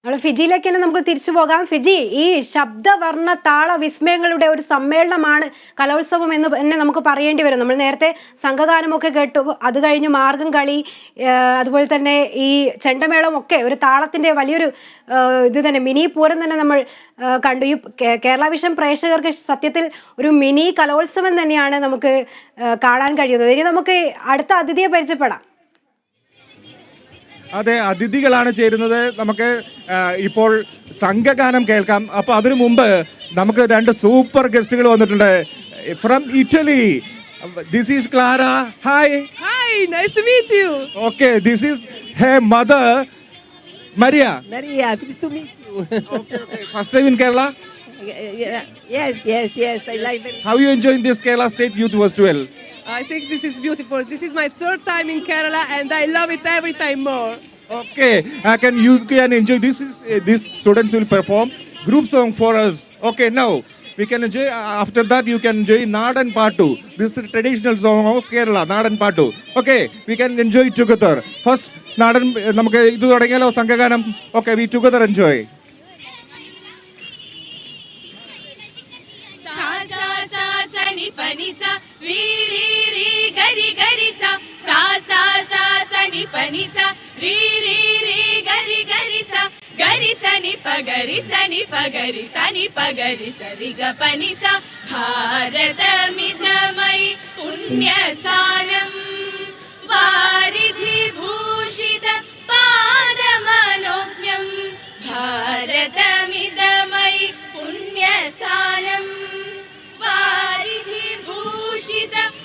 നമ്മൾ ഫിജിയിലേക്ക് തന്നെ നമുക്ക് തിരിച്ചു പോകാം. ഫിജി, ഈ ശബ്ദവർണ്ണ താള വിസ്മയങ്ങളുടെ ഒരു സമ്മേളനമാണ് കലോത്സവം എന്ന് തന്നെ നമുക്ക് പറയേണ്ടി വരും. നമ്മൾ നേരത്തെ സംഘഗാനമൊക്കെ കേട്ടു, അത് കഴിഞ്ഞ് മാർഗം കളി, അതുപോലെ തന്നെ ഈ ചെണ്ടമേളം ഒക്കെ ഒരു താളത്തിൻ്റെ വലിയൊരു ഇത് തന്നെ, മിനി പൂരം തന്നെ നമ്മൾ കണ്ടു. ഈ കേരള വിഷൻ പ്രേക്ഷകർക്ക് സത്യത്തിൽ ഒരു മിനി കലോത്സവം തന്നെയാണ് നമുക്ക് കാണാൻ കഴിയുന്നത്. ഇനി നമുക്ക് അടുത്ത അതിഥിയെ പരിചയപ്പെടാം. അതെ, അതിഥികളാണ് ചേരുന്നത്. നമുക്ക് ഇപ്പോൾ സംഘഗാനം കേൾക്കാം. അപ്പോൾ അതിനു മുമ്പ് നമുക്ക് രണ്ട് സൂപ്പർ ഗസ്റ്റുകൾ വന്നിട്ടുണ്ട് from Italy. This is Clara. Hi. Hi, nice to meet you. Okay, this is her mother Maria. Maria, pleased to meet you. First time in Kerala. Yes, I like very. How you enjoying this Kerala State Youth Festival? I think this is beautiful. This is my third time in Kerala and I love it every time more. Okay, you can enjoy this. These students will perform group song for us. Okay, now we can enjoy. After that, you can enjoy Nadan Pattu. This is traditional song of Kerala, Nadan Pattu. Okay, we can enjoy it together. First, Nadan, നമുക്ക് ഇത് തുടങ്ങിയാലോ സംഘഗാനം? Okay, we together enjoy. Ni pani sa vi ri ri gari gari sa sa sa sa sa ni pani sa vi ri ri gari gari sa ni pa gari sa ni pa gari sa ni pa gari sa ri ga pani sa bharatamidamai punya sthanam varidhi bhushita padamanonyam bharatamidamai punya sthanam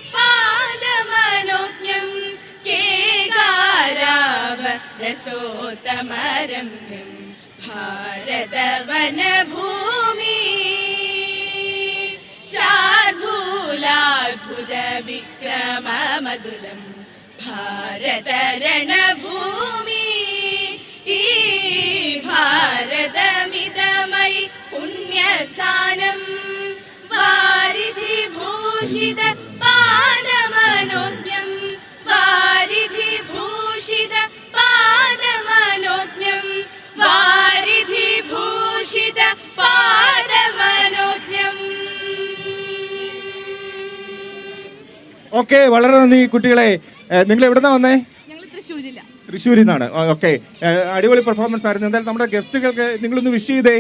പാദമനോജ്ഞം കേകാരാവ രസോത്തമരമ്യം ഭാരതവനഭൂമി ശാർദൂലാദ്ഭുത വിക്രമമതുലം ഭാരതരണഭൂമി ഈ ഭാരതമിതമയി പുണ്യസ്ഥാനം വാരിധി ഭൂഷിത പാദമനോജ്ഞം വാരിധി ഭൂഷിത പാദമനോജ്ഞം വാരിധി ഭൂഷിത പാദമനോജ്ഞം. Okay, വളരെ നന്ദി കുട്ടികളെ. നിങ്ങൾ എവിടുന്നാ വന്നേ? ഞങ്ങൾ തൃശ്ശൂർ ജില്ല. തൃശ്ശൂരിൽ നിന്നാണ്. ഓക്കെ, അടിപൊളി പെർഫോമൻസ് ആയിരുന്നു. എന്തായാലും നമ്മുടെ ഗസ്റ്റുകൾക്ക് നിങ്ങളൊന്ന് വിഷ് ചെയ്തേ.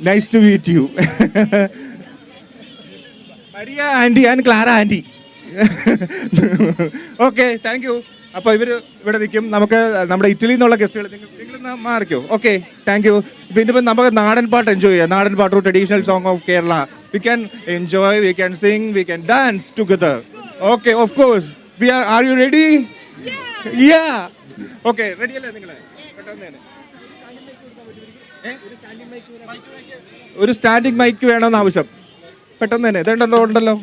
Nice to meet you. Maria aunty and Clara aunty. Okay, thank you. അപ്പോൾ ഇവിടെ നിൽക്കും. നമുക്ക് നമ്മുടെ ഇറ്റലിയിൽ നിന്നുള്ള ഗസ്റ്റുകൾ നിങ്ങളൊന്ന് മാറിക്കോ. Okay, thank you. പിന്നെ ഇപ്പം നമുക്ക് നാടൻ പാട്ട് എൻജോയ് ചെയ്യാം. നാടൻ പാട്ട്, traditional song of Kerala. We can enjoy, we can sing, we can dance together. Okay, of course. Are you ready? Yeah. Okay, ready അല്ലേ നിങ്ങൾ? പെട്ടെന്ന് ഒരു സ്റ്റാൻഡിംഗ് മൈക്ക് വേണമെന്ന് ആവശ്യം. പെട്ടെന്ന് തന്നെ ഇതുണ്ടല്ലോ.